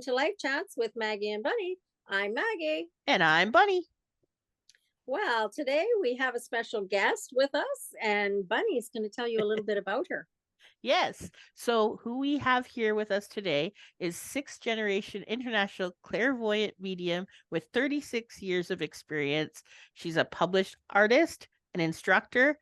to Life Chats with Maggie and Bunny. I'm Maggie. And I'm Bunny. Well, today we have a special guest with us, and Bunny's going to tell you a little bit about her. Yes. So who we have here with us today is sixth generation international clairvoyant medium with 36 years of experience. She's a published artist, an instructor,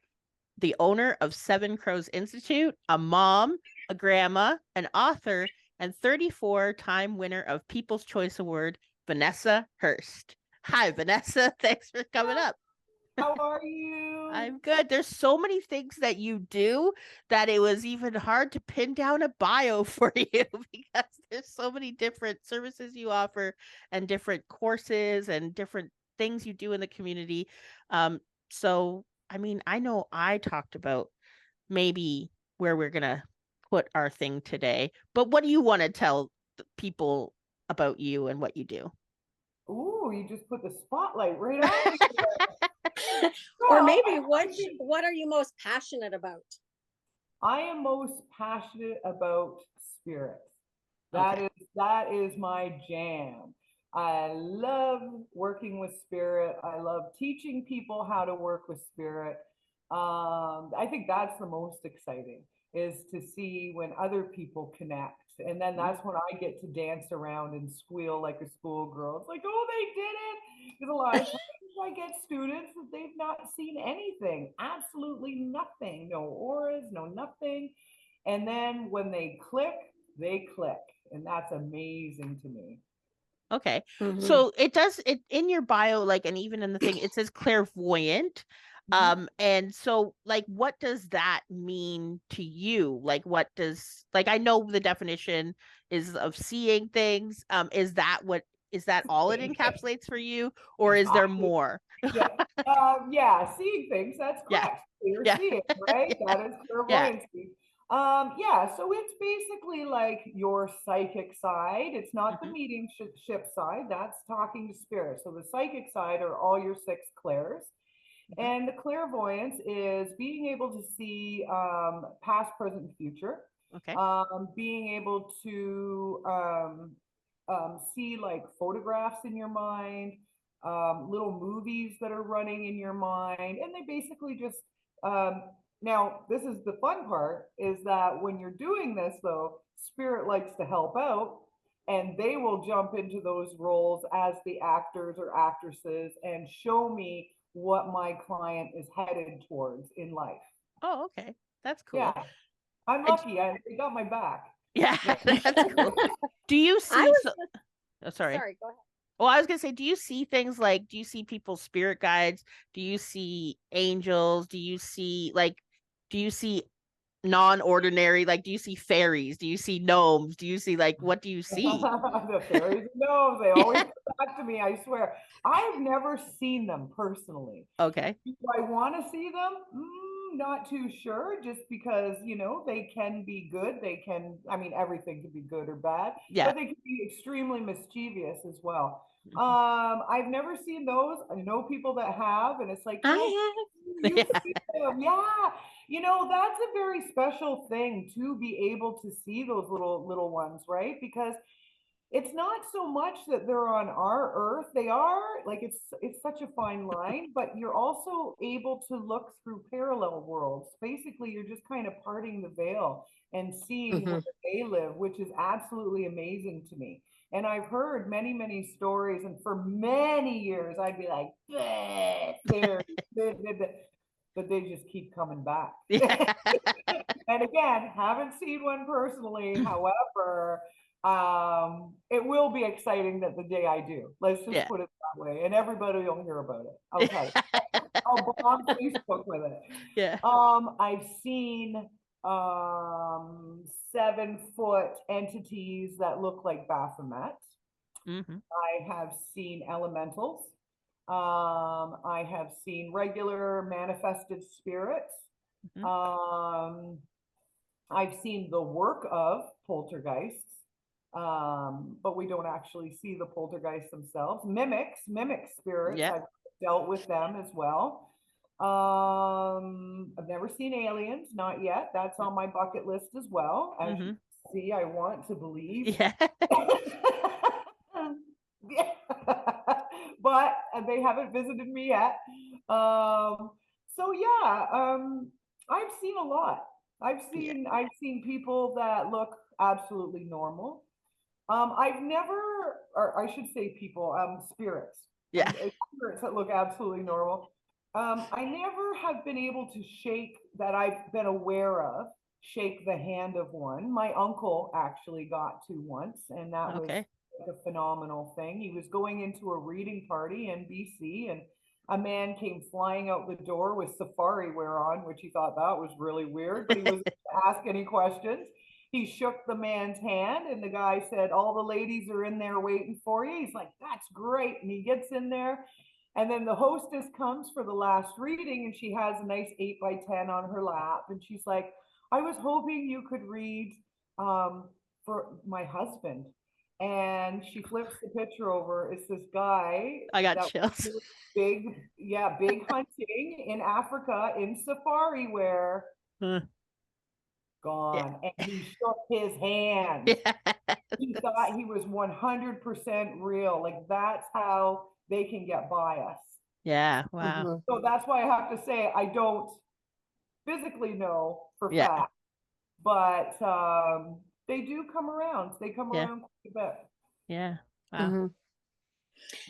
the owner of Seven Crows Institute, a mom, a grandma, an author, and 34-time winner of People's Choice Award, Vanessa Hurst. Hi, Vanessa. Thanks for coming up. How are you? I'm good. There's so many things that you do that it was even hard to pin down a bio for you because there's so many different services you offer and different courses and different things you do in the community. So, I mean, I know I talked about maybe where we're going to put our thing today, but what do you want to tell people about you and what you do? Ooh, you just put the spotlight right on me. Or maybe what are you most passionate about? I am most passionate about spirits. That is my jam. I love working with spirit. I love teaching people how to work with spirit. I think that's the most exciting, is to see when other people connect. And then that's when I get to dance around and squeal like a schoolgirl. It's like, oh, they did it. Because a lot of times I get students that they've not seen anything, absolutely nothing, no auras, no nothing. And then when they click. And that's amazing to me. Okay. So it in your bio, like, and even in the thing, it says clairvoyant. And so, like, what does that mean to you? Like, I know the definition is of seeing things. Is that all it encapsulates for you, or is there more? Yeah, seeing things, that's correct. You're seeing, right? Yeah. That is clairvoyancy. So it's basically like your psychic side. It's not the mediumship side, that's talking to spirit. So the psychic side are all your six clairs. And the clairvoyance is being able to see past, present, and future. Okay. Being able to see like photographs in your mind, little movies that are running in your mind. And they basically just, now this is the fun part, is that when you're doing this though, spirit likes to help out. And they will jump into those roles as the actors or actresses and show me what my client is headed towards in life. Oh, okay. That's cool. Yeah. I'm lucky. They got my back. Yeah, that's cool. Do you see... Sorry, go ahead. Well, I was going to say, do you see things like, do you see people's spirit guides? Do you see angels? Do you see non-ordinary, like, do you see fairies? Do you see gnomes? Do you see, like, what do you see? The fairies and gnomes, they always come back to me, I swear. I've never seen them personally. Okay. Do I want to see them? Not too sure, just because, they can be good. Everything can be good or bad, but they can be extremely mischievous as well. I've never seen those. I know people that have, and it's like, you see them. Yeah. That's a very special thing, to be able to see those little ones, right? Because it's not so much that they're on our earth. They are, like, it's such a fine line, but you're also able to look through parallel worlds. Basically, you're just kind of parting the veil and seeing where they live, which is absolutely amazing to me. And I've heard many, many stories, and for many years I'd be like, but they just keep coming back. And again, haven't seen one personally. However, it will be exciting that the day I do. Let's just put it that way, and everybody will hear about it. Okay. I'll bomb Facebook with it. Yeah. I've seen 7-foot entities that look like Baphomet. I have seen elementals. I have seen regular manifested spirits. I've seen the work of poltergeists, but we don't actually see the poltergeists themselves. Mimic spirits, I've dealt with them as well. I've never seen aliens, not yet. That's on my bucket list as well, as you see, I want to believe. Yeah. Yeah. But they haven't visited me yet. So yeah, I've seen a lot. I've seen people that look absolutely normal. I've never, or I should say people, spirits. Yeah. Spirits that look absolutely normal. I never have been able to shake, that I've been aware of, shake the hand of one. My uncle actually got to once, and that was Okay. like a phenomenal thing. He was going into a reading party in BC, and a man came flying out the door with safari wear on, which he thought that was really weird, but he wasn't going to ask any questions. He shook the man's hand, and the guy said, "All the ladies are in there waiting for you." He's like, "That's great." And he gets in there, and then the hostess comes for the last reading, and she has a nice 8x10 on her lap. And she's like, "I was hoping you could read for my husband." And she flips the picture over. It's this guy I got that chills. big, big hunting in Africa in safari wear. Gone. Yeah. And he shook his hand. Yeah. He thought he was 100% real. Like, that's how they can get by us. Yeah. Wow. Mm-hmm. So that's why I have to say I don't physically know for Yeah. fact, but they do come around. They come Yeah. around quite a bit. Yeah. Wow. Mm-hmm.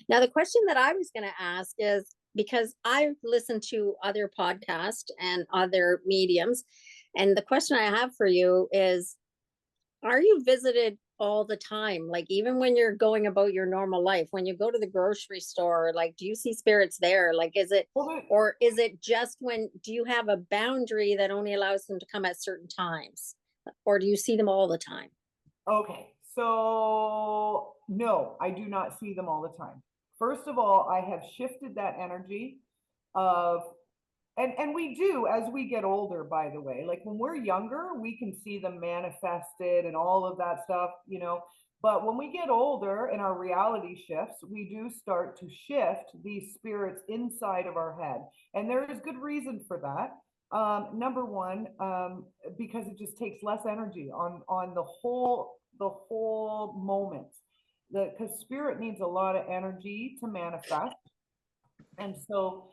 Now, the question that I was going to ask is, because I've listened to other podcasts and other mediums, and the question I have for you is, are you visited all the time? Like, even when you're going about your normal life, when you go to the grocery store, like, do you see spirits there? Like, is it, or is it just when, do you have a boundary that only allows them to come at certain times? Or do you see them all the time? Okay, so no, I do not see them all the time. First of all, I have shifted that energy of, and we do as we get older, by the way. Like, when we're younger, we can see them manifested and all of that stuff, you know. But when we get older and our reality shifts, we do start to shift these spirits inside of our head. And there is good reason for that. Number one, because it just takes less energy on the whole moment. Because spirit needs a lot of energy to manifest. And so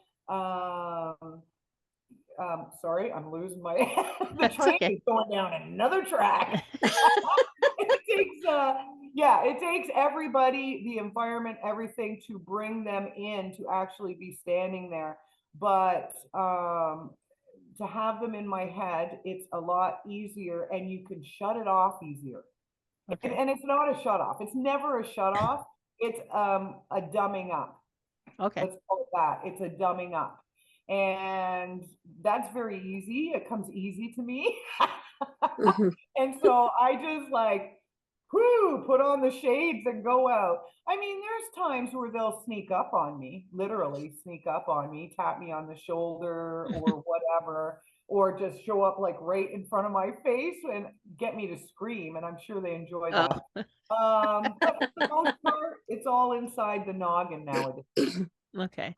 sorry, I'm losing my the train is going down another track. It takes everybody, the environment, everything to bring them in to actually be standing there. But to have them in my head, it's a lot easier, and you can shut it off easier. Okay. And it's not a shut off. It's never a shut off. It's a dumbing up. Okay. Let's call it that. It's a dumbing up. And that's very easy. It comes easy to me. Mm-hmm. And so I just like, put on the shades and go out. I mean, there's times where they'll sneak up on me, literally sneak up on me, tap me on the shoulder or whatever, or just show up like right in front of my face and get me to scream. And I'm sure they enjoy that. Oh. But for the most part, it's all inside the noggin nowadays. Okay.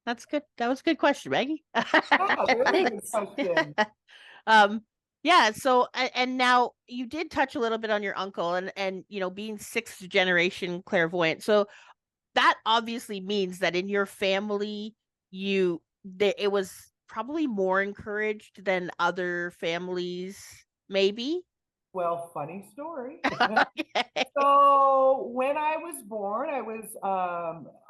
That's good. That was a good question, Maggie. Yeah, very good question. Yeah, so and now you did touch a little bit on your uncle and you know, being sixth generation clairvoyant. So that obviously means that in your family it was probably more encouraged than other families, maybe. Well, funny story. Okay. So when I was born,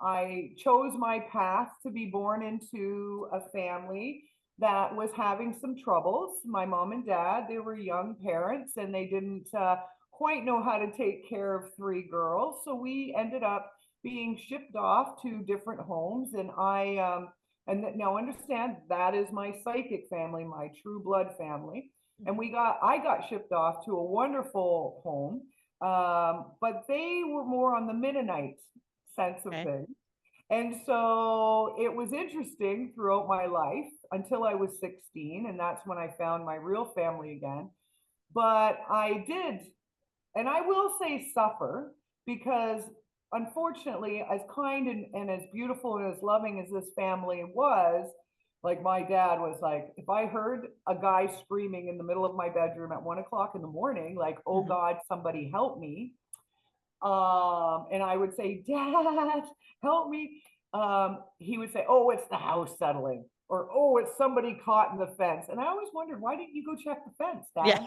I chose my path to be born into a family that was having some troubles. My mom and dad, they were young parents, and they didn't quite know how to take care of three girls. So we ended up being shipped off to different homes. And now understand, that is my psychic family, my true blood family. And I got shipped off to a wonderful home. But they were more on the Mennonite sense of things. And so it was interesting throughout my life until I was 16. And that's when I found my real family again. But I did, and I will say suffer, because unfortunately, as kind and as beautiful and as loving as this family was, Like my dad was like, if I heard a guy screaming in the middle of my bedroom at 1 o'clock in the morning, like, oh God, somebody help me. And I would say, Dad, help me. He would say, oh, it's the house settling, or oh, it's somebody caught in the fence. And I always wondered, why didn't you go check the fence, Dad? Yeah.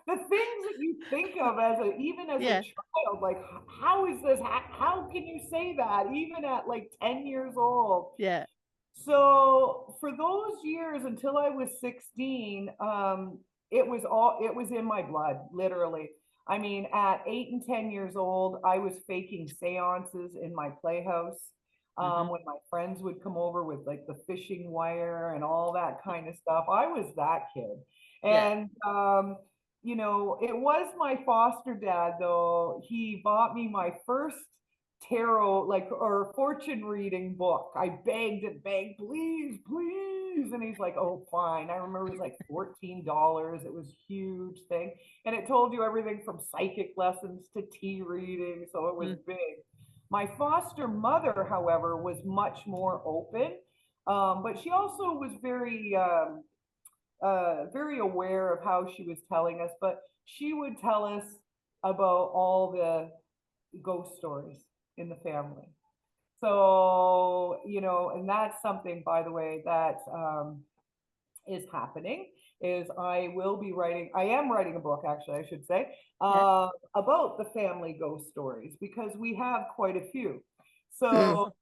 The things that you think of as even as a child, like, how is this? How can you say that even at like 10 years old? Yeah. So for those years until I was 16, it was in my blood, literally. I mean, at 8 and 10 years old, I was faking seances in my playhouse. When my friends would come over with like the fishing wire and all that kind of stuff, I was that kid. And, you know, it was my foster dad, though. He bought me my first tarot, like, or fortune reading book. I begged and begged, please, please. And he's like, oh, fine. I remember it was like $14. It was a huge thing. And it told you everything from psychic lessons to tea reading. So it was big. My foster mother, however, was much more open. But she also was very, very aware of how she was telling us, but she would tell us about all the ghost stories in the family. So, you know, and that's something, by the way, that is happening, is I am writing a book, actually, I should say, about the family ghost stories, because we have quite a few. So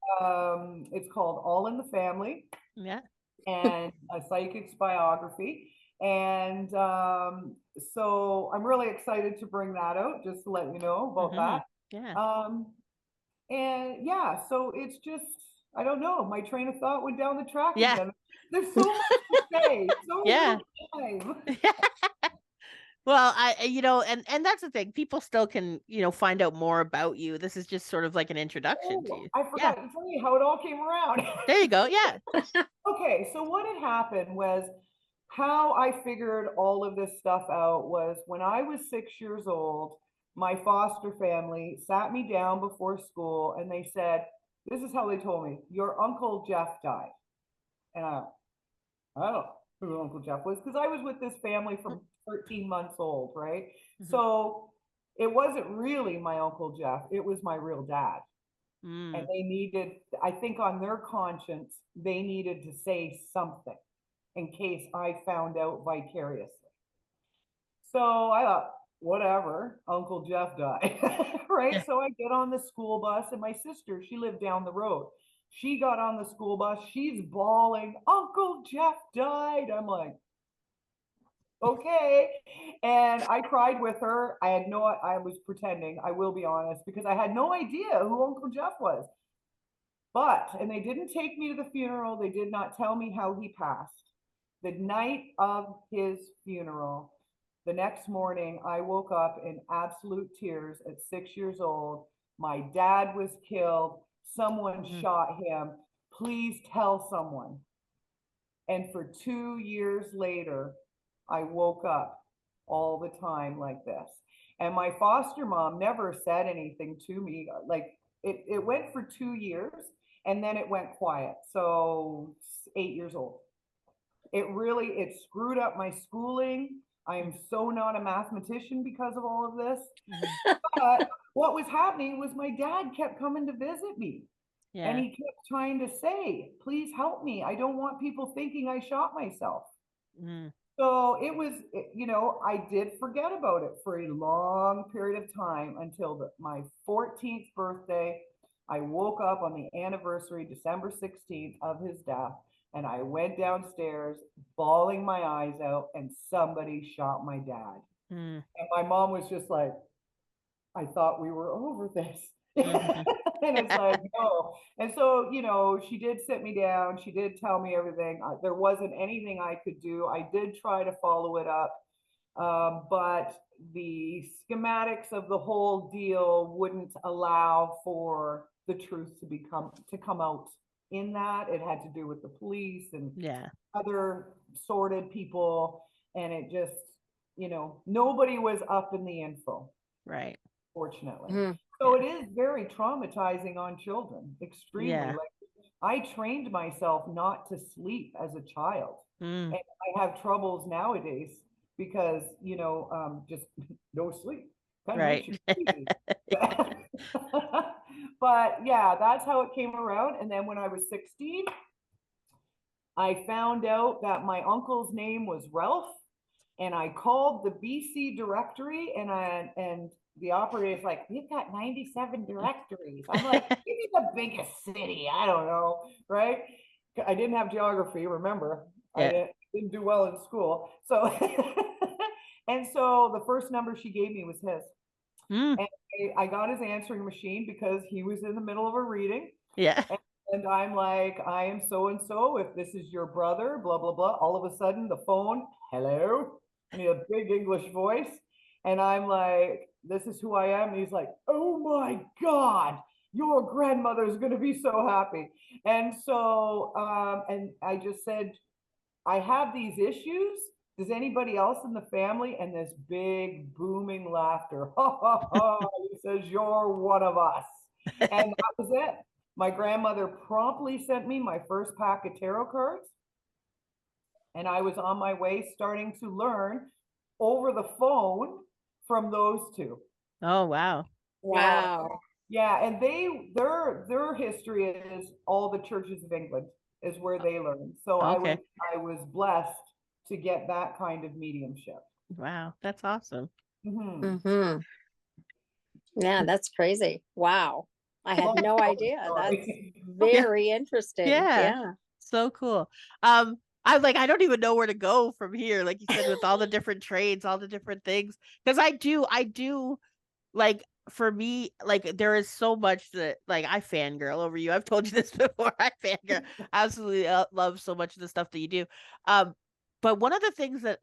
it's called All in the Family. Yeah. And a psychic's biography. And so I'm really excited to bring that out, just to let you know about that. Yeah. And yeah, so it's just, I don't know, my train of thought went down the track Yeah. again. There's so much to say, so little time. Well, you know, and that's the thing. People still can, you know, find out more about you. This is just sort of like an introduction to you. I forgot to tell you how it all came around. There you go. Yeah. Okay, so what had happened was, how I figured all of this stuff out was when I was 6 years old, my foster family sat me down before school and they said, this is how they told me, your Uncle Jeff died. And I don't know who Uncle Jeff was, because I was with this family from 13 months old, right? So it wasn't really my Uncle Jeff, it was my real dad. And they needed, I think on their conscience, they needed to say something in case I found out vicariously. So I thought, whatever, Uncle Jeff died, right? So I get on the school bus, and my sister, she lived down the road. She got on the school bus, she's bawling, Uncle Jeff died. I'm like, okay. And I cried with her. I was pretending, I will be honest, because I had no idea who Uncle Jeff was. But, and they didn't take me to the funeral. They did not tell me how he passed. The night of his funeral, the next morning, I woke up in absolute tears at 6 years old. My dad was killed. Someone shot him. Please tell someone. And for 2 years later, I woke up all the time like this. And my foster mom never said anything to me. Like it went for 2 years and then it went quiet. So 8 years old. It screwed up my schooling. I am so not a mathematician because of all of this. But what was happening was my dad kept coming to visit me. Yeah. And he kept trying to say, please help me. I don't want people thinking I shot myself. So it was, you know, I did forget about it for a long period of time until my 14th birthday. I woke up on the anniversary, December 16th of his death. And I went downstairs bawling my eyes out, and somebody shot my dad. And my mom was just like, I thought we were over this. And it's like, no. And so, you know, she did sit me down. She did tell me everything. There wasn't anything I could do. I did try to follow it up. But the schematics of the whole deal wouldn't allow for the truth to come out in that. It had to do with the police and other sorted people. And it just, you know, nobody was up in the info. Right. Fortunately. So it is very traumatizing on children, extremely. Yeah. Like I trained myself not to sleep as a child. Mm. And I have troubles nowadays because, just no sleep. Kind of makes Right. you crazy. But yeah, that's how it came around. And then when I was 16, I found out that my uncle's name was Ralph, and I called the BC directory, and the operator's like, "We've got 97 directories." I'm like, "Give me the biggest city." I don't know, right? I didn't have geography, remember? I Yeah. didn't do well in school. So, and so the first number she gave me was his. Mm. And I got his answering machine because he was in the middle of a reading. Yeah. And I'm like, "I am so and so. If this is your brother, blah, blah, blah." All of a sudden, the phone, "Hello," and he had a big English voice. And I'm like, "This is who I am." And he's like, "Oh my God, your grandmother's going to be so happy." And so, and I just said, "I have these issues. Does anybody else in the family?" And this big booming laughter. Ha ha ha. He says, "You're one of us." And that was it. My grandmother promptly sent me my first pack of tarot cards. And I was on my way starting to learn over the phone from those two. Oh, wow. Wow. Yeah, and their history is all the churches of England is where they learned. So Okay. I was blessed to get that kind of mediumship. Wow. That's awesome. Mhm. Hmm. Yeah, that's crazy. Wow. I had no idea. That's Sorry. Yeah. very interesting. Yeah. Yeah. So cool. I don't even know where to go from here. Like you said, with all the different trades, all the different things. Because I do like, for me, like there is so much that, like, I fangirl over you. I've told you this before. I fangirl. I absolutely love so much of the stuff that you do. But one of the things that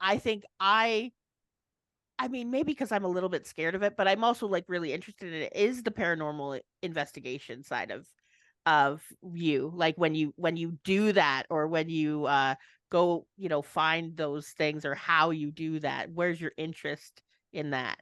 I mean, maybe because I'm a little bit scared of it, but I'm also like really interested in it, is the paranormal investigation side of you. Like when you do that, or when you go, find those things, or how you do that. Where's your interest in that?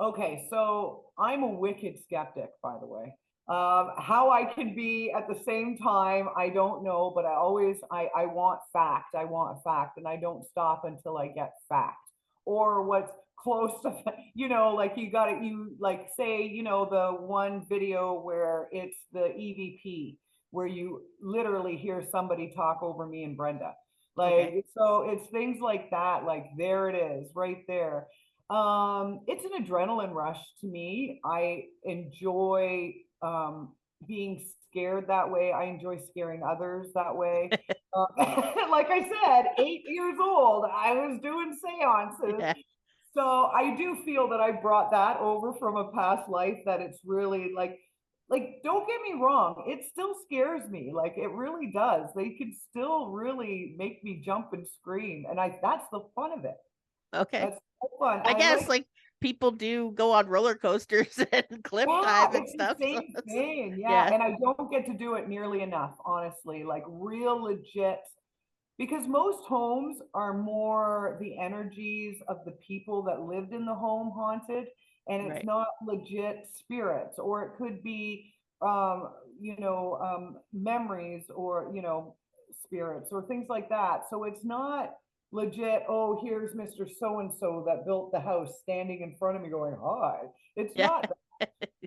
Okay, so I'm a wicked skeptic, by the way. How I can be at the same time, I don't know, but I want fact. I want fact, and I don't stop until I get fact or what's close to, like you like say, the one video where it's the EVP, where you literally hear somebody talk over me and Brenda. Like, Okay. so it's things like that, like there it is, right there. It's an adrenaline rush to me. I enjoy being scared that way. I enjoy scaring others that way. Like I said, 8 years old, I was doing seances. Yeah. So I do feel that I brought that over from a past life, that it's really like, don't get me wrong, it still scares me. Like it really does. They can still really make me jump and scream. And that's the fun of it. Okay. That's so fun. I I guess, like, like, people do go on roller coasters and cliff yeah, dive and it's the stuff. So same thing. Yeah. yeah. And I don't get to do it nearly enough, honestly, like real legit, because most homes are more the energies of the people that lived in the home haunted, and it's Right. not legit spirits, or it could be, memories, or, spirits or things like that. So it's not legit, "Oh, here's Mr. So and so that built the house standing in front of me going, hi." It's Yeah.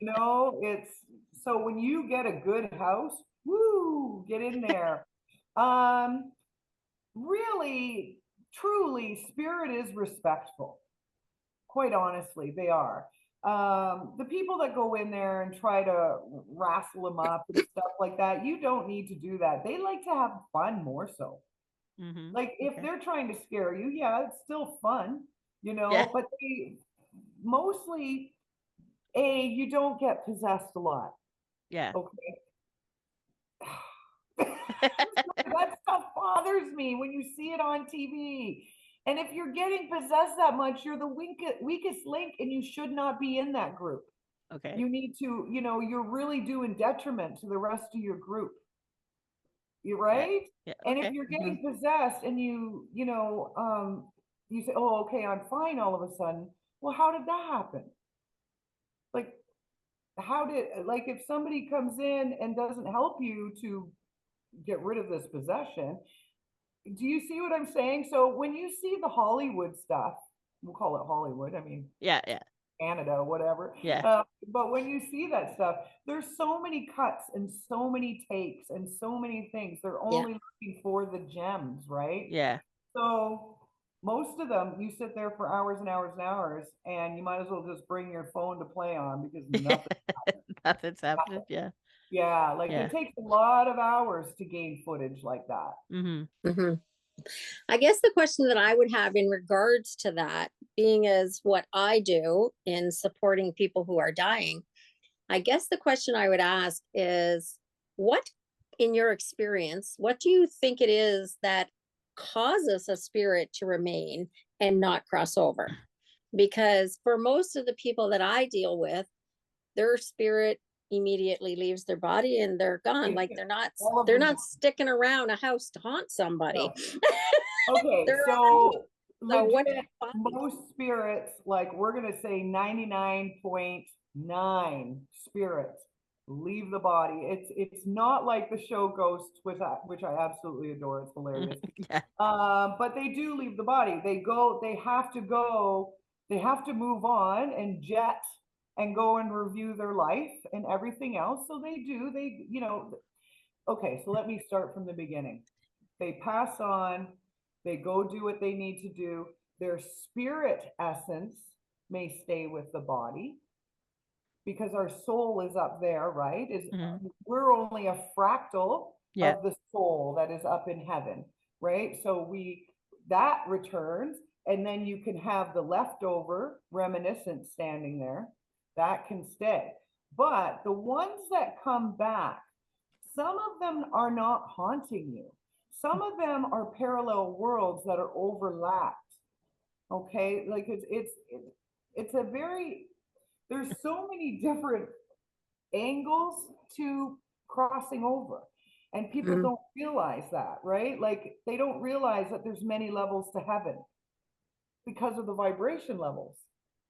not, it's so when you get a good house, woo, get in there. Um, Really, truly, spirit is respectful. Quite honestly, they are. The people that go in there and try to wrestle them up and stuff like that, you don't need to do that. They like to have fun more so. Mm-hmm. Like if Okay. they're trying to scare you, yeah, it's still fun, Yeah. but they mostly, you don't get possessed a lot. Yeah. Okay. That stuff bothers me when you see it on TV. And if you're getting possessed that much, you're the weakest link, and you should not be in that group. Okay. You need to, you're really doing detriment to the rest of your group. You're Yeah. right. Yeah. And if Okay. you're Mm-hmm. getting possessed and you say, "Oh, okay, I'm fine," all of a sudden, well, how did that happen? Like, like, if somebody comes in and doesn't help you to get rid of this possession, do you see what I'm saying? So when you see the Hollywood stuff, we'll call it Hollywood, I mean, yeah, Canada, whatever. yeah, But when you see that stuff, there's so many cuts and so many takes and so many things. They're Yeah. only looking for the gems, right? yeah. So most of them, you sit there for hours and hours and hours, and you might as well just bring your phone to play on, because nothing. Nothing's happening. Yeah, Yeah, like yeah. it takes a lot of hours to gain footage like that. Mm-hmm. I guess the question that I would have in regards to that, being as what I do in supporting people who are dying, I guess the question I would ask is, what, in your experience, what do you think it is that causes a spirit to remain and not cross over? Because for most of the people that I deal with, their spirit immediately leaves their body and they're gone. Like All of they're them. not sticking around a house to haunt somebody. No. Okay, They're so so what legit, most spirits, like we're gonna say 99.9 spirits leave the body. It's not like the show Ghosts, which I absolutely adore. It's hilarious. Yeah. But they do leave the body. They have to move on and jet and go and review their life and everything else. So okay, so let me start from the beginning. They pass on, they go do what they need to do. Their spirit essence may stay with the body, because our soul is up there, right? We're only a fractal Yeah. of the soul that is up in heaven, right? So that returns, and then you can have the leftover reminiscence standing there. That can stay. But the ones that come back, some of them are not haunting you. Some of them are parallel worlds that are overlapped. Okay, like it's a very, there's so many different angles to crossing over, and people don't realize that, right? Like they don't realize that there's many levels to heaven because of the vibration levels,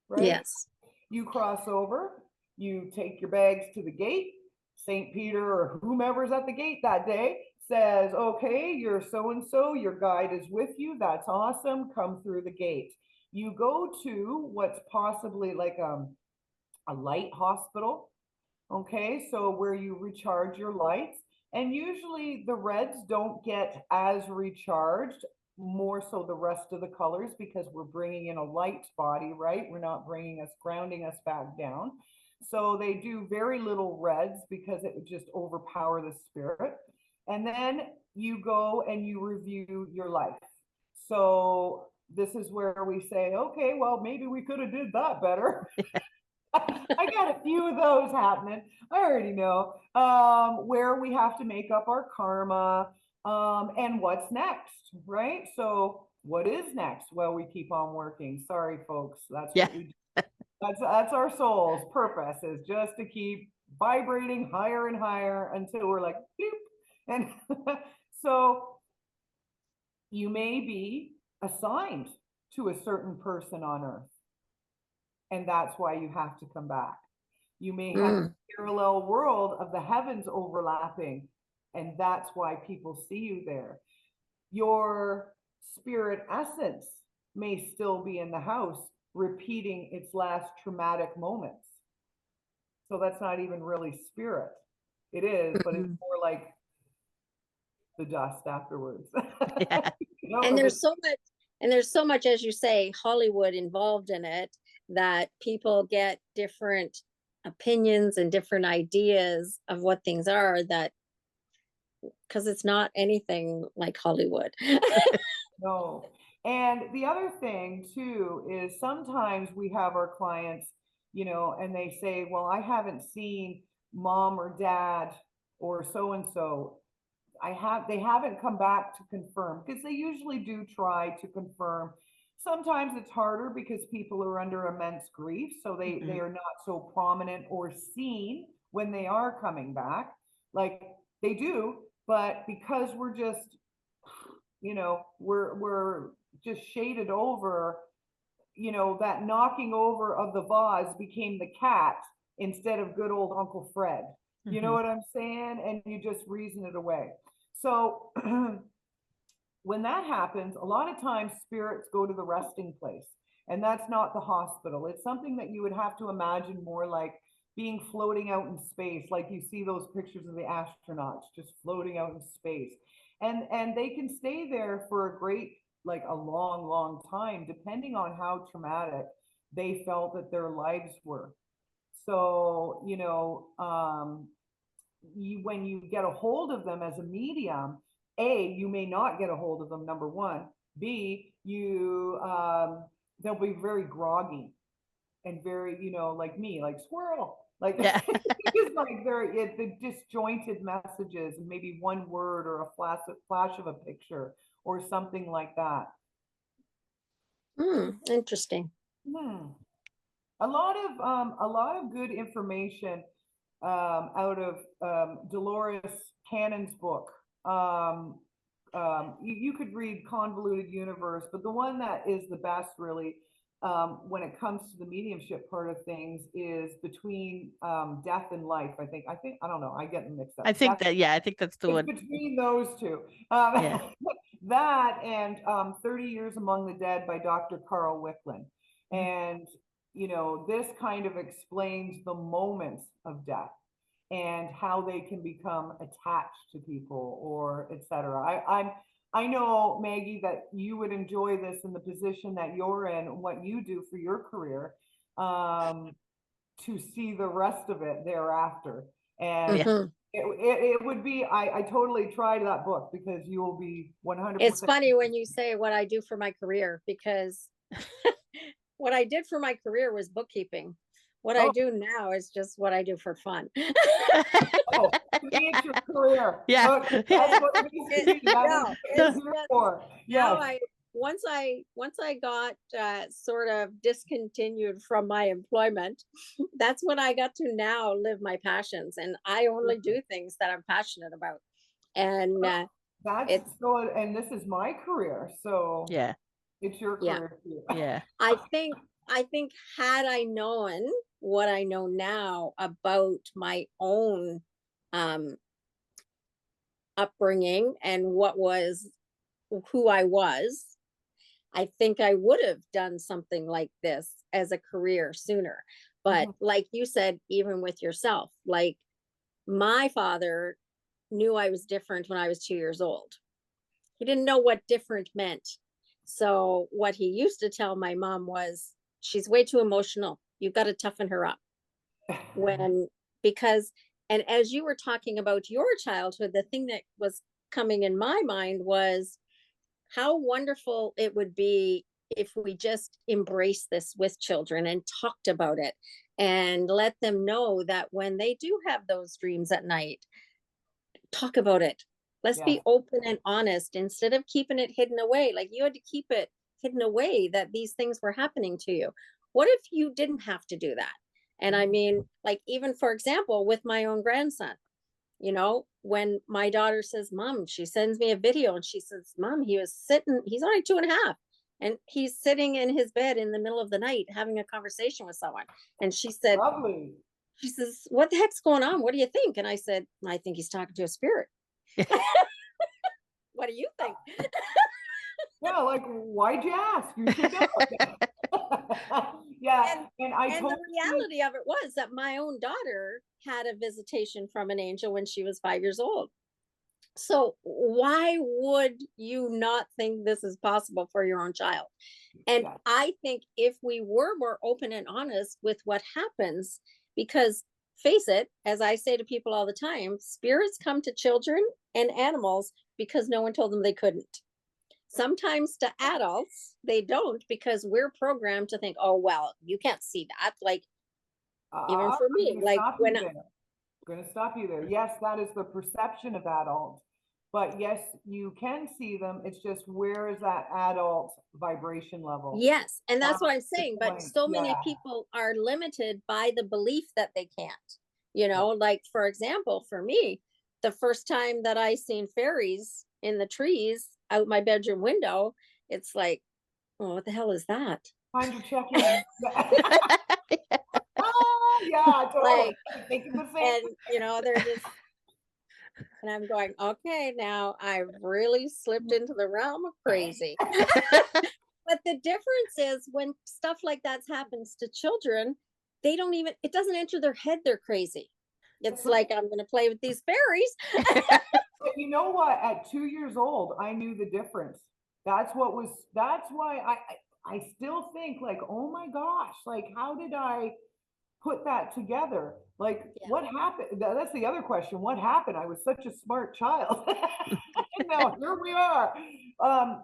right? Yes. You cross over, you take your bags to the gate. St. Peter or whomever's at the gate that day says, okay, you're so and so, your guide is with you. That's awesome. Come through the gate. You go to what's possibly like a light hospital. Okay, so where you recharge your lights, and usually the reds don't get as recharged, more so the rest of the colors, because we're bringing in a light body, right? We're not grounding us back down. So they do very little reds because it would just overpower the spirit. And then you go and you review your life. So this is where we say, okay, well, maybe we could have did that better. I got a few of those happening. I already know, where we have to make up our karma, and what's next, right? So what is next? Well, we keep on working. Sorry, folks. That's Yeah. what we do. That's our soul's purpose, is just to keep vibrating higher and higher until we're like, bloop. And so you may be assigned to a certain person on earth, and that's why you have to come back. You may have a parallel world of the heavens overlapping, and that's why people see you there. Your spirit essence may still be in the house, repeating its last traumatic moments. So that's not even really spirit. It is, but it's more like the dust afterwards. Yeah. And there's so much, as you say, Hollywood involved in it, that people get different opinions and different ideas of what things are, that because it's not anything like Hollywood. No. And the other thing too is sometimes we have our clients, and they say, well, I haven't seen mom or dad or so and so. They haven't come back to confirm, because they usually do try to confirm. Sometimes it's harder because people are under immense grief, so they are not so prominent or seen when they are coming back. Like they do, but because we're just, we're just shaded over, that knocking over of the vase became the cat, instead of good old Uncle Fred. You know what I'm saying? And you just reason it away. So when that happens, a lot of times spirits go to the resting place, and that's not the hospital. It's something that you would have to imagine more like being floating out in space, like you see those pictures of the astronauts just floating out in space. And they can stay there for a great, like a long, long time, depending on how traumatic they felt that their lives were. So, when you get a hold of them as a medium, A, you may not get a hold of them, number one. B, they'll be very groggy and very, like me, like squirrel, like it's like the disjointed messages, and maybe one word or a flash of a picture or something like that. Interesting. A lot of good information out of Dolores Cannon's book. You could read Convoluted Universe, but the one that is the best really when it comes to the mediumship part of things is Between Death and Life. I think, I don't know, I get them mixed up. I think that's the one. Between those two. That and 30 Years Among the Dead by Dr. Carl Wicklund. And, this kind of explains the moments of death and how they can become attached to people, or etc. I know, Maggie, that you would enjoy this in the position that you're in, what you do for your career, to see the rest of it thereafter. And it would be, I totally tried that book, because you will be 100%. It's funny when you say what I do for my career, because what I did for my career was bookkeeping. What I do now is just what I do for fun. It's your career. Yeah. That's what it's for. Now once I got sort of discontinued from my employment, that's when I got to now live my passions, and I only do things that I'm passionate about. And and this is my career, so it's your career too. I think had I known what I know now about my own upbringing and who I was, I think I would have done something like this as a career sooner. But like you said, even with yourself, like my father knew I was different when I was 2 years old. He didn't know what different meant. So what he used to tell my mom was, she's way too emotional. You've got to toughen her up. And as you were talking about your childhood, the thing that was coming in my mind was how wonderful it would be if we just embraced this with children and talked about it and let them know that when they do have those dreams at night, talk about it. Let's be open and honest instead of keeping it hidden away. Like you had to keep it hidden away that these things were happening to you. What if you didn't have to do that? And I mean, like, even for example, with my own grandson, when my daughter says, Mom, she sends me a video and she says, Mom, he's only 2.5. And he's sitting in his bed in the middle of the night having a conversation with someone. And she said, Lovely. She says, what the heck's going on? What do you think? And I said, I think he's talking to a spirit. What do you think? Yeah, like, why'd you ask? You should know. And the reality of it was that my own daughter had a visitation from an angel when she was 5 years old. So why would you not think this is possible for your own child? And I think if we were more open and honest with what happens, because face it, as I say to people all the time, spirits come to children and animals because no one told them they couldn't. Sometimes to adults, they don't, because we're programmed to think, oh, well, you can't see that. Like, even for me, like when I'm going to stop you there. Yes, that is the perception of adults. But yes, you can see them. It's just, where is that adult vibration level? Yes. And that's what I'm saying. But so many people are limited by the belief that they can't, like, for example, for me, the first time that I seen fairies in the trees out my bedroom window, it's like, oh, what the hell is that? Time to check in. Oh, yeah, totally. thinking the same. And, you know, they're just, and I'm going, okay, now I've really slipped into the realm of crazy. But the difference is when stuff like that happens to children, they don't even, it doesn't enter their head they're crazy. It's like, I'm going to play with these fairies. But you know what? At 2 years old, I knew the difference. That's why I still think like, oh my gosh, like how did I put that together? Like what happened? That's the other question. What happened? I was such a smart child. And now here we are.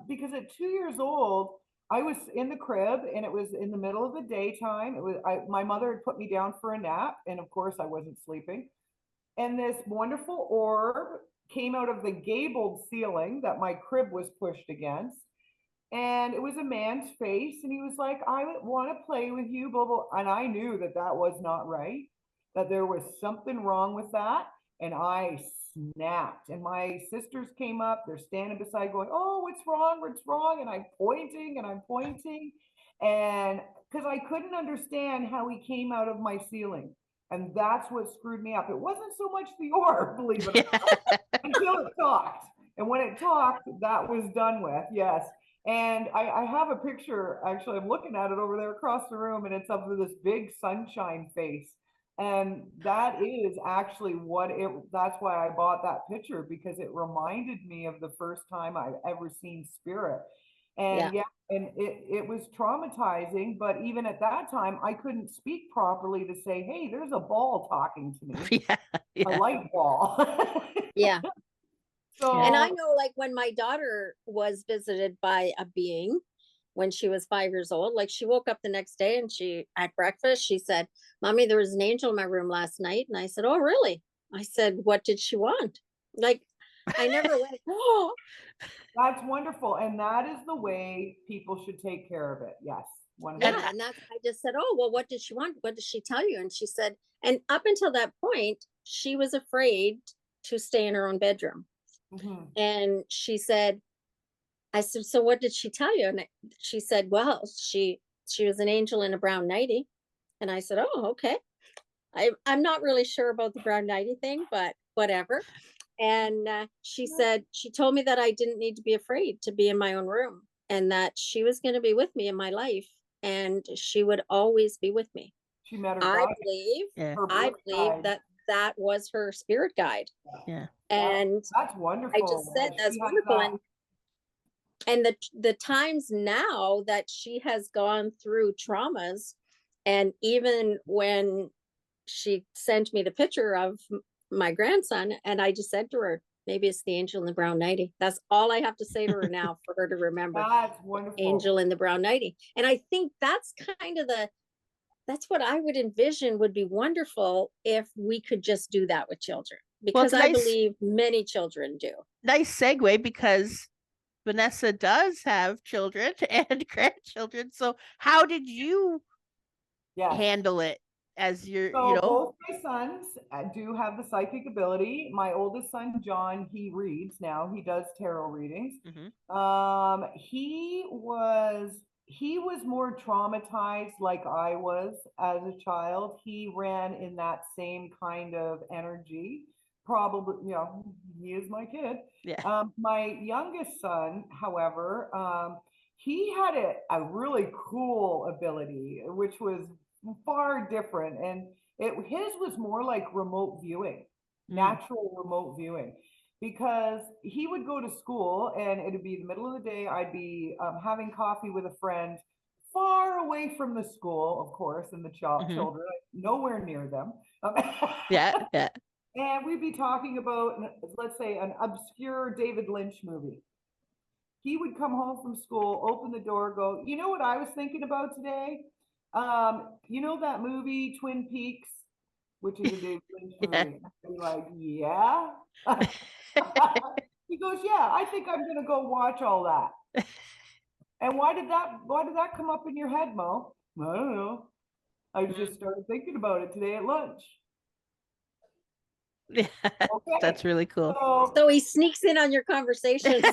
Because at 2 years old, I was in the crib and it was in the middle of the daytime. My mother had put me down for a nap, and of course I wasn't sleeping. And this wonderful orb came out of the gabled ceiling that my crib was pushed against. And it was a man's face, and he was like, I want to play with you, blah, blah. And I knew that that was not right, that there was something wrong with that. And I snapped. And my sisters came up, they're standing beside going, oh, what's wrong? What's wrong? And I'm pointing and I'm pointing. And because I couldn't understand how he came out of my ceiling. And that's what screwed me up. It wasn't so much the orb, believe it or not, until it talked. And when it talked, that was done with, yes. And I have a picture, actually, I'm looking at it over there across the room, and it's of this big sunshine face. And that is actually that's why I bought that picture, because it reminded me of the first time I've ever seen spirit. And and it was traumatizing, but even at that time, I couldn't speak properly to say, hey, there's a ball talking to me, a light ball. Yeah. So, and I know, like, when my daughter was visited by a being when she was 5 years old, like, she woke up the next day and she, at breakfast, she said, Mommy, there was an angel in my room last night. And I said, oh, really? I said, what did she want? Like, I never went, oh. That's wonderful. And that is the way people should take care of it. Yes. 100%. Yeah. And that's, I just said, oh, well, what did she want? What did she tell you? And she said, and up until that point, she was afraid to stay in her own bedroom. Mm-hmm. And she said, I said, so what did she tell you? And she said, well, she was an angel in a brown nightie. And I said, oh, okay. I'm not really sure about the brown nightie thing, but whatever. And she said, she told me that I didn't need to be afraid to be in my own room, and that she was going to be with me in my life, and she would always be with me. She met her I believe that was her spirit guide. Yeah. And that's wonderful. I just said that's wonderful. And the times now that she has gone through traumas, and even when she sent me the picture of my grandson, and I just said to her, maybe it's the angel in the brown nightie. That's all I have to say to her now for her to remember. That's wonderful. Angel in the brown nightie. And I think that's kind of that's what I would envision would be wonderful if we could just do that with children, because I believe many children do. Nice segue, because Vanessa does have children and grandchildren. So how did you handle it as your, both my sons do have the psychic ability. My oldest son, John, he reads now. He does tarot readings. Mm-hmm. He was more traumatized like I was as a child. He ran in that same kind of energy. Probably, he is my kid. Yeah. My youngest son, however, he had a really cool ability, which was far different. And his was more like remote viewing, natural remote viewing, because he would go to school and it'd be the middle of the day. I'd be having coffee with a friend far away from the school, of course, and the children, nowhere near them. Yeah. And we'd be talking about, let's say, an obscure David Lynch movie. He would come home from school, open the door, go, you know what I was thinking about today? You know that movie, Twin Peaks, which is a David Lynch movie? I'd be like, yeah. He goes, yeah, I think I'm going to go watch all that. And why did that come up in your head, Mo? I don't know. I just started thinking about it today at lunch. Yeah, okay. That's really cool. So he sneaks in on your conversations.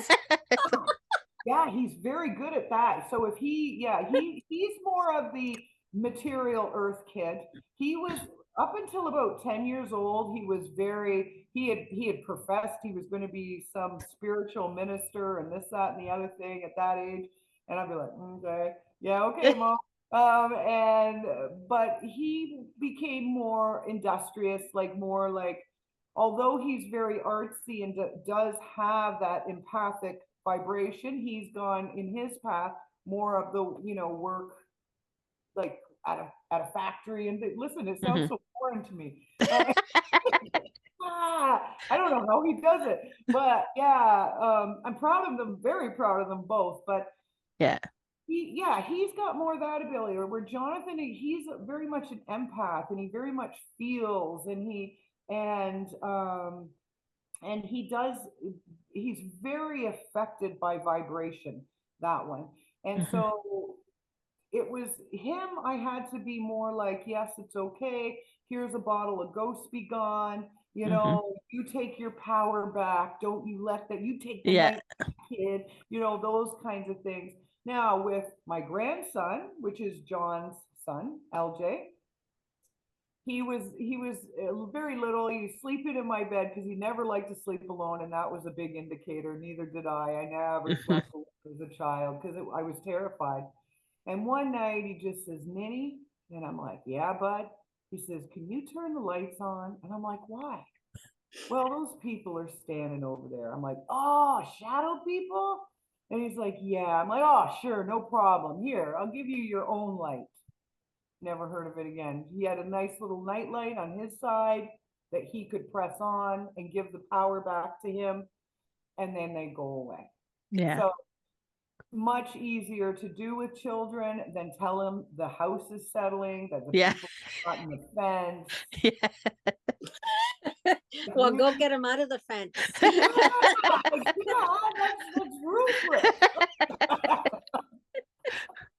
Yeah, he's very good at that. So if he's more of the material earth kid. He was up until about 10 years old, he was he had professed he was going to be some spiritual minister and this, that, and the other thing at that age. And I'd be like, okay, yeah, okay, mom. But he became more industrious, like more like, although he's very artsy and does have that empathic vibration, he's gone in his path more of the, you know, work like at a factory. And listen, it sounds so boring to me. I don't know how he does it, but yeah, I'm proud of them, very proud of them both. But yeah, he's got more of that ability. Where Jonathan, he's very much an empath, and he very much feels, and he does. He's very affected by vibration. That one, and so it was him. I had to be more like, yes, it's okay. Here's a bottle of Ghost Be Gone. You know, you take your power back. Don't you let that. You take the night, kid. You know, those kinds of things. Now with my grandson, which is John's son, LJ, he was very little. He was sleeping in my bed because he never liked to sleep alone, and that was a big indicator. Neither did I. I never slept alone as a child because I was terrified. And one night he just says, Ninny, and I'm like, yeah, bud. He says, can you turn the lights on? And I'm like, why? Well, those people are standing over there. I'm like, oh, shadow people? And he's like, yeah. I'm like, oh, sure, no problem. Here, I'll give you your own light. Never heard of it again. He had a nice little night light on his side that he could press on and give the power back to him, and then they go away. Yeah. So much easier to do with children than tell them the house is settling, that the people got in the fence. Well, go get him out of the fence. That's ruthless.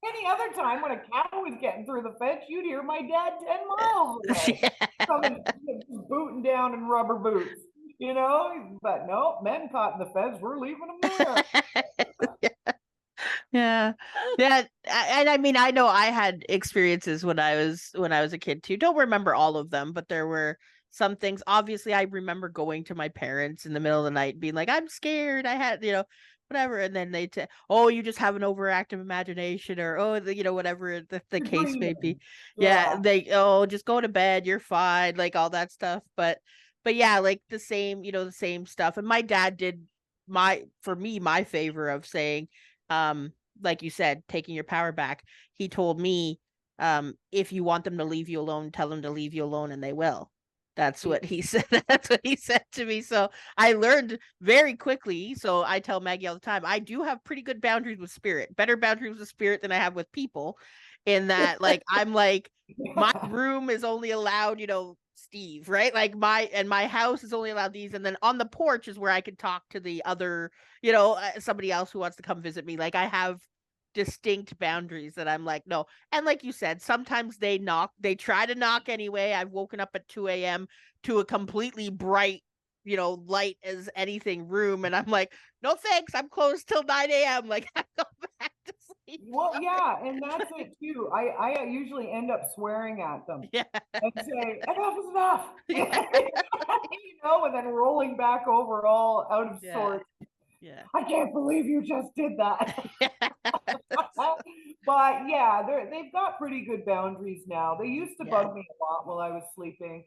Any other time when a cow was getting through the fence, you'd hear my dad 10 miles away, coming, booting down in rubber boots, you know. But no, men caught in the fence, we're leaving them there. Yeah. And I mean, I know I had experiences when I was a kid too. Don't remember all of them, but there were some things. Obviously, I remember going to my parents in the middle of the night being like, I'm scared. I had, you know, whatever. And then they oh, you just have an overactive imagination, or, oh, you know, whatever the case may be. Yeah. Oh, just go to bed. You're fine. Like all that stuff. But yeah, like the same, you know, the same stuff. And my dad did my favor of saying, like you said, taking your power back. He told me, if you want them to leave you alone, tell them to leave you alone, and they will. That's what he said. That's what he said to me. So I learned very quickly. So I tell Maggie all the time, I do have pretty good boundaries with spirit, better boundaries with spirit than I have with people. In that, like, I'm like, my room is only allowed, you know, Steve, right? Like my house is only allowed these, and then on the porch is where I could talk to the other, you know, somebody else who wants to come visit me. Like I have distinct boundaries that I'm like, no. And like you said, sometimes they try to knock anyway. I've woken up at 2 a.m. to a completely bright, you know, light as anything room, and I'm like, no thanks, I'm closed till 9 a.m. Like I go back to sleep. Well, yeah, and that's it too. I usually end up swearing at them. Yeah. And say, enough is enough. Yeah. You know, and then rolling back over all out of sorts. Yeah. I can't believe you just did that. But yeah, they've got pretty good boundaries now. They used to bug me a lot while I was sleeping.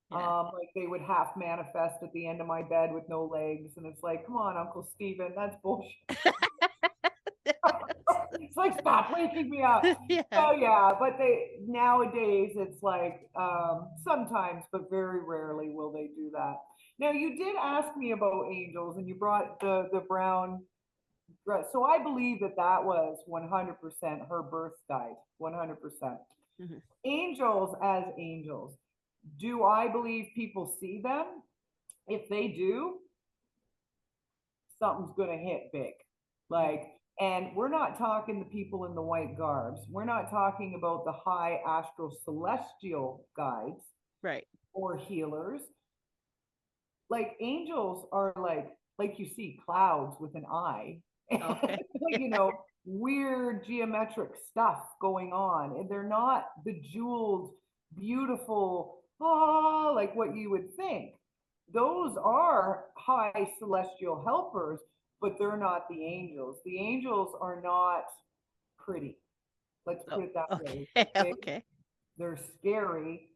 Like they would half manifest at the end of my bed with no legs, and it's like, come on, Uncle Steven, that's bullshit. It's like, stop waking me up. So yeah, but nowadays it's like sometimes, but very rarely will they do that. Now you did ask me about angels, and you brought the brown dress. So I believe that was 100% her birth guide, 100%. Angels as angels. Do I believe people see them? If they do, something's going to hit big. Like, and we're not talking the people in the white garbs. We're not talking about the high astral celestial guides, right, or healers. Like angels are like you see clouds with an eye. Okay. You know, weird geometric stuff going on, and they're not the jeweled, beautiful, like what you would think. Those are high celestial helpers, but they're not the angels. The angels are not pretty. Let's Oh, put it that way. okay. Okay? Okay. They're scary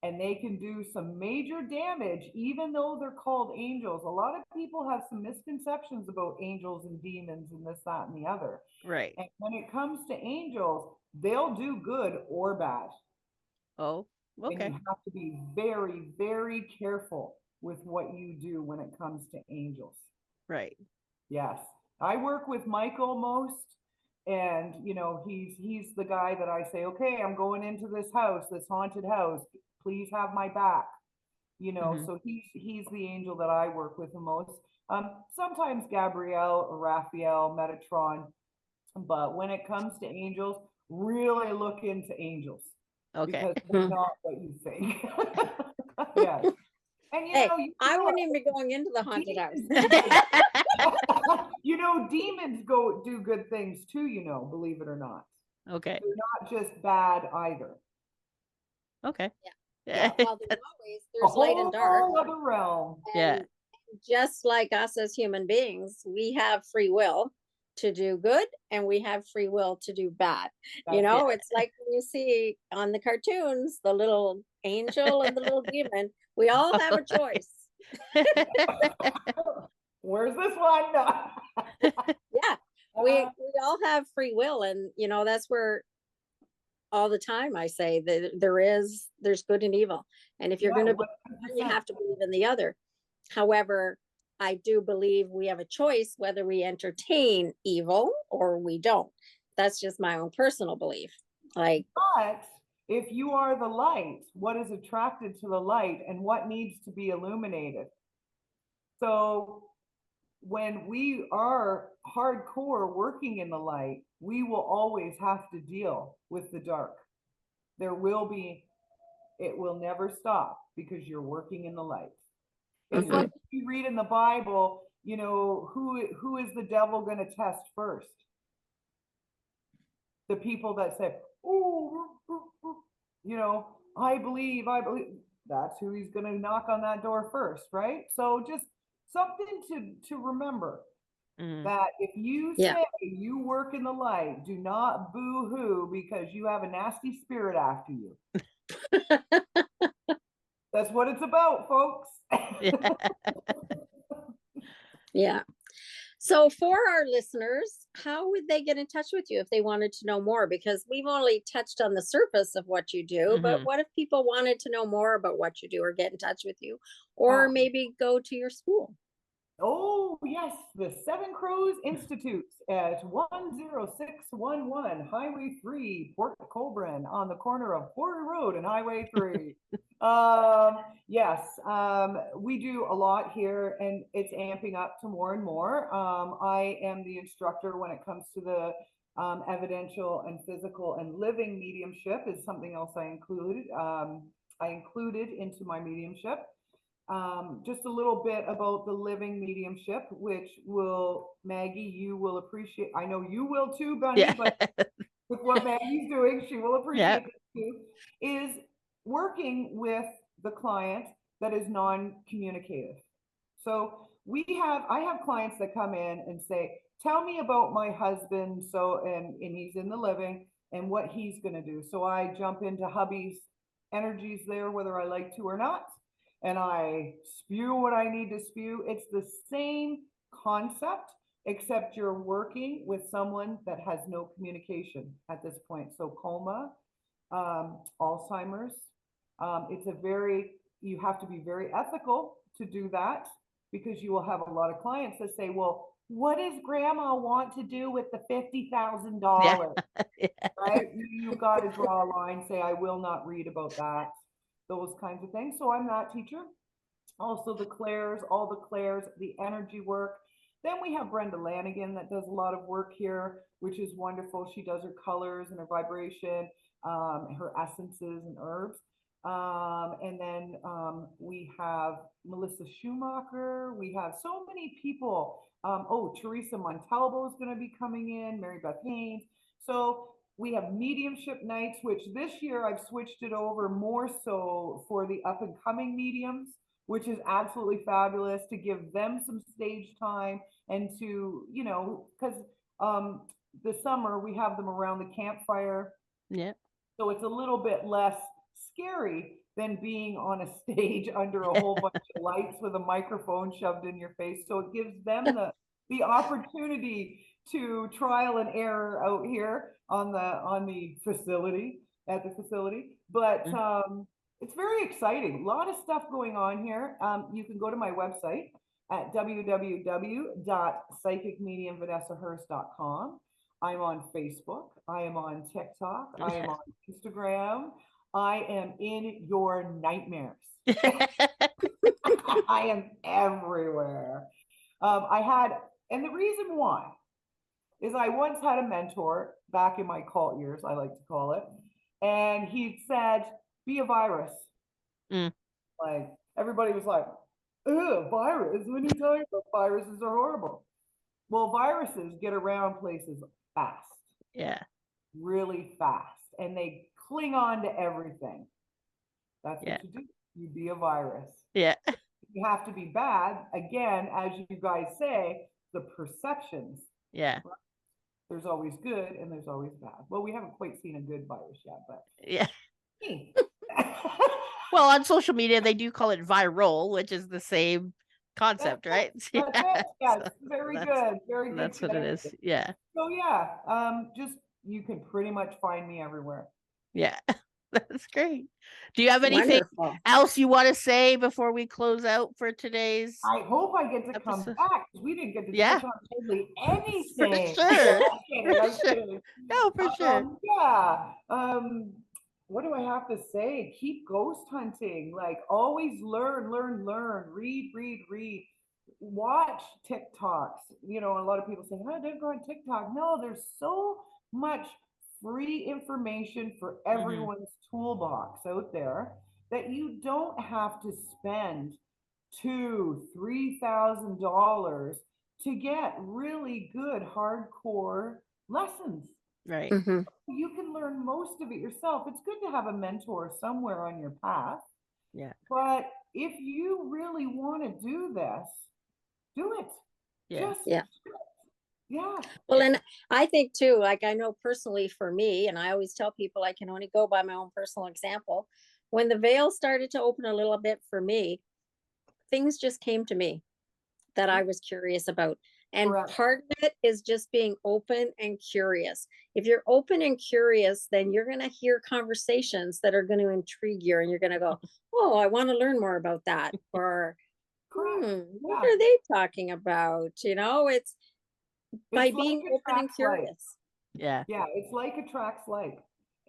and they can do some major damage, even though they're called angels. A lot of people have some misconceptions about angels and demons and this, that, and the other. Right. And when it comes to angels, they'll do good or bad. Oh, And you okay. have to be very, very careful with what you do when it comes to angels. Right. Yes. I work with Michael most, and you know, he's the guy that I say, okay, I'm going into this house, this haunted house. Please have my back. You know, Hmm. so he's the angel that I work with the most. Sometimes Gabrielle or Raphael, Metatron, but when it comes to angels, really look into angels Okay. because they're not what you think. Yes. And you Hey, know, you I know, wouldn't even be going into the haunted house. you know, demons go do good things too, you know, believe it or not. Okay. They're not just bad either. Okay. Yeah, well, there's A light and dark. whole other realm. Yeah. And just like us as human beings, we have free will to do good and we have free will to do bad. You That's know, it. it's like when you see on the cartoons the little angel and the little demon, we all have a choice. Where's this one? Yeah, we all have free will, and you know that's where all the time I say that there's good and evil, and if you're Yeah, going to believe one, you 100%. have to believe in the other. However, I do believe we have a choice whether we entertain evil or we don't. That's just my own personal belief. Like, But if you are the light, what is attracted to the light and what needs to be illuminated? So when we are hardcore working in the light, we will always have to deal with the dark. There will be, it will never stop because you're working in the light. It's mhm. like you read in the Bible, you know, who is the devil going to test first? The people that say, oh, you know, I believe. That's who he's going to knock on that door first, right? So just something to remember Mm. that if you Yeah. say you work in the light, do not boo hoo because you have a nasty spirit after you. That's what it's about, folks. Yeah. Yeah. So, for our listeners, how would they get in touch with you if they wanted to know more? Because we've only touched on the surface of what you do, but Hmm. what if people wanted to know more about what you do or get in touch with you or maybe go to your school? Oh, yes, the Seven Crows Institutes at 10611 Highway 3, Port Colborne, on the corner of Quarry Road and Highway 3. Yes, we do a lot here and it's amping up to more and more. I am the instructor when it comes to the evidential and physical and living mediumship is something else I included into my mediumship. Just a little bit about the living mediumship, which will, Maggie, you will appreciate. I know you will too, Bunny, Yeah. but with what Maggie's doing, she will Yeah. appreciate this too, is working with the client that is non-communicative. So I have clients that come in and say, tell me about my husband. So, and he's in the living and what he's going to do. So I jump into hubby's energies there, whether I like to or not, and I spew what I need to spew. It's the same concept, except you're working with someone that has no communication at this point. So coma, Alzheimer's. You have to be very ethical to do that because you will have a lot of clients that say, well, what does grandma want to do with the Yeah. $50,000? Right? You've got to draw a line, say, I will not read about that, those kinds of things. So I'm that teacher. Also the clairs, all the clairs, the energy work. Then we have Brenda Lanigan that does a lot of work here, which is wonderful. She does her colors and her vibration, her essences and herbs. And then we have Melissa Schumacher. We have so many people. Teresa Montalvo is going to be coming in, Mary Beth Haynes. So We have mediumship nights, which this year I've switched it over more so for the up and coming mediums, which is absolutely fabulous, to give them some stage time and to, you know, because the summer we have them around the campfire. Yeah. So it's a little bit less scary than being on a stage under a whole bunch of lights with a microphone shoved in your face. So it gives them the opportunity to trial and error out here on the facility, at the facility. But it's very exciting. A lot of stuff going on here. You can go to my website at www.psychicmediumvanessahurst.com. I'm on Facebook. I am on TikTok. I am on Instagram. I am in your nightmares. I am everywhere. And the reason why is I once had a mentor back in my cult years, I like to call it, and he said, be a virus. Like, everybody was like, ugh, virus? When you talking about viruses are horrible. Well, viruses get around places fast. Yeah. Really fast. And they cling on to everything. That's what you do. You be a virus. Yeah. You have to be bad. Again, as you guys say, the perceptions. Yeah. Right? There's always good and there's always bad. Well, we haven't quite seen a good virus yet, but yeah. Well, on social media, they do call it viral, which is the same concept, right? That's it. Yes, so very good. Very good. That's what it is. Yeah. So yeah, just you can pretty much find me everywhere. Yeah. That's great. Do you have anything else you want to say before we close out for today's? I hope I get to come back, because we didn't get to touch on totally anything. For sure. No, for sure. Yeah. What do I have to say? Keep ghost hunting. Like, always learn, read. Watch TikToks. You know, a lot of people say, oh, I didn't go on TikTok. No, there's so much free information for everyone's toolbox out there that you don't have to spend $2,000-$3,000 to get really good hardcore lessons. Right. You can learn most of it yourself. It's good to have a mentor somewhere on your path. Yeah. But if you really want to do this, do it. Yeah. Yeah. Well, and I think too, like, I know personally for me, and I always tell people I can only go by my own personal example. When the veil started to open a little bit for me, things just came to me that I was curious about. And part of it is just being open and curious. If you're open and curious, then you're going to hear conversations that are going to intrigue you, and you're going to go, oh, I want to learn more about that. Or, what are they talking about? You know, it's by being open and curious. Yeah. Yeah. It's like attracts like.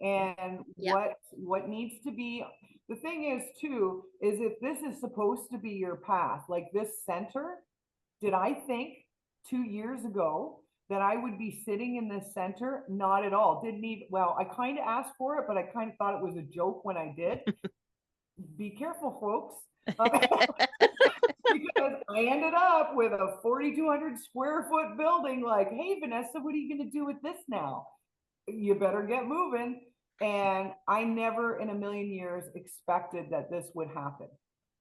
And what needs to be, the thing is too, is if this is supposed to be your path, like this center, did I think 2 years ago that I would be sitting in this center? Not at all. Didn't even, well, I kind of asked for it, but I kind of thought it was a joke when I did. Be careful, folks. Because I ended up with a 4,200 square foot building. Like, hey, Vanessa, what are you going to do with this now? You better get moving. And I never in a million years expected that this would happen.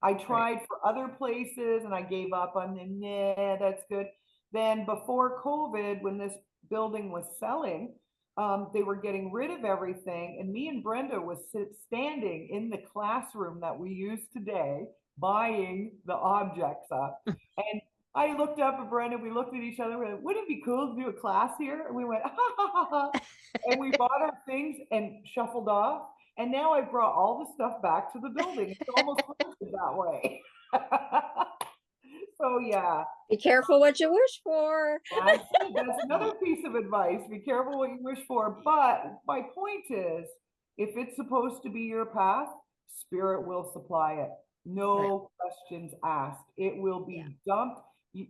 I tried for other places and I gave up on them. Nah, that's good. Then before COVID, when this building was selling, they were getting rid of everything. And me and Brenda was standing in the classroom that we use today, buying the objects up. And I looked up at Brenda, we looked at each other, we went, wouldn't it be cool to do a class here? And we went, ha, ha, ha, ha. And we bought our things and shuffled off. And now I brought all the stuff back to the building. It's almost that way. So yeah. Be careful what you wish for. That's another piece of advice. Be careful what you wish for. But my point is, if it's supposed to be your path, spirit will supply it. No questions asked. It will be dumped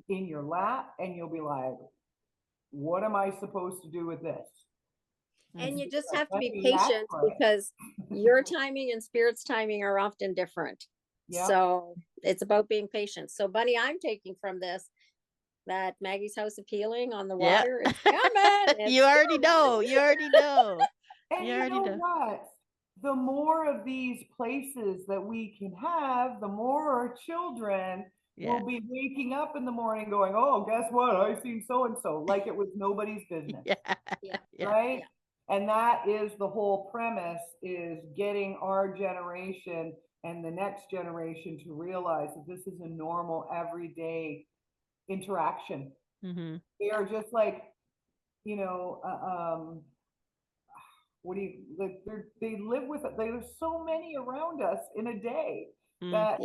in your lap and you'll be like, what am I supposed to do with this? And you just have to be patient, because your timing and spirit's timing are often different. So it's about being patient. So Bunny, I'm taking from this, that Maggie's House of Healing on the Yep. water is coming. It's You already know. coming. You already know. And you know what? The more of these places that we can have, the more our children will be waking up in the morning going, oh, guess what? I seen so-and-so, like it was nobody's business. Right? And that is the whole premise, is getting our generation and the next generation to realize that this is a normal, everyday interaction. They are just like, you know, what do you like? They live with it. There's so many around us in a day that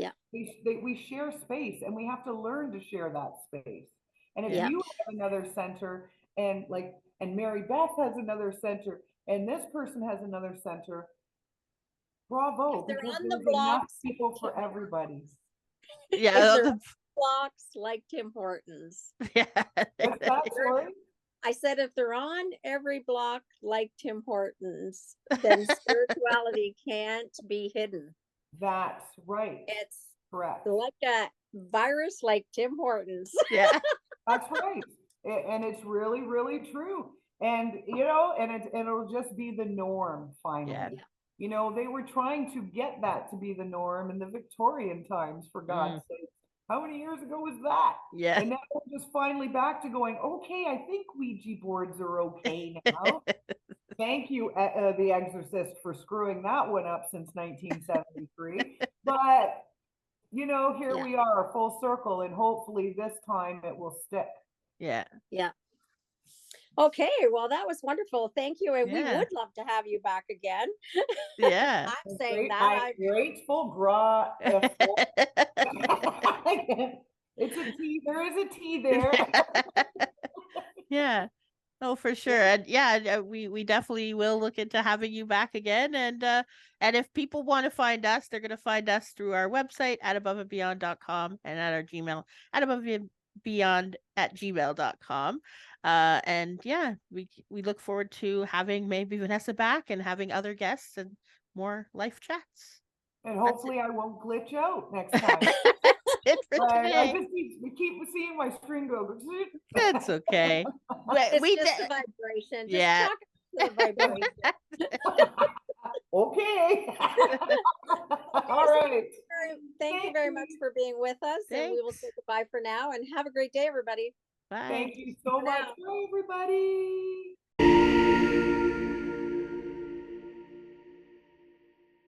we share space, and we have to learn to share that space. And if you have another center, and Mary Beth has another center, and this person has another center, bravo, because there's enough people for everybody. The blocks like Tim Hortons. What's that, sorry? I said, if they're on every block like Tim Hortons, then spirituality can't be hidden. That's right. It's correct. Like a virus like Tim Hortons. That's right. And it's really, really true. And, you know, and it'll just be the norm finally. You know, they were trying to get that to be the norm in the Victorian times, for God's sake. How many years ago was that? And now we're just finally back to going, okay, I think Ouija boards are okay now. Thank you, The Exorcist, for screwing that one up since 1973. But, you know, here we are, full circle, and hopefully this time it will stick. Yeah. Okay, well, that was wonderful. Thank you. And we would love to have you back again. I'm saying that. I'm grateful. It's a tea. There is a tea there. Oh, for sure. And we definitely will look into having you back again. And if people want to find us, they're going to find us through our website at aboveandbeyond.com and at our Gmail at aboveandbeyond@gmail.com. And we look forward to having maybe Vanessa back and having other guests and more life chats. And hopefully I won't glitch out next time. We keep seeing my string go. It's okay. It's just a vibration. Just talk to the vibration. Okay. All right. Thank you very much for being with us. Thanks. And we will say goodbye for now, and have a great day, everybody. Bye. Thank you so much. Bye, everybody.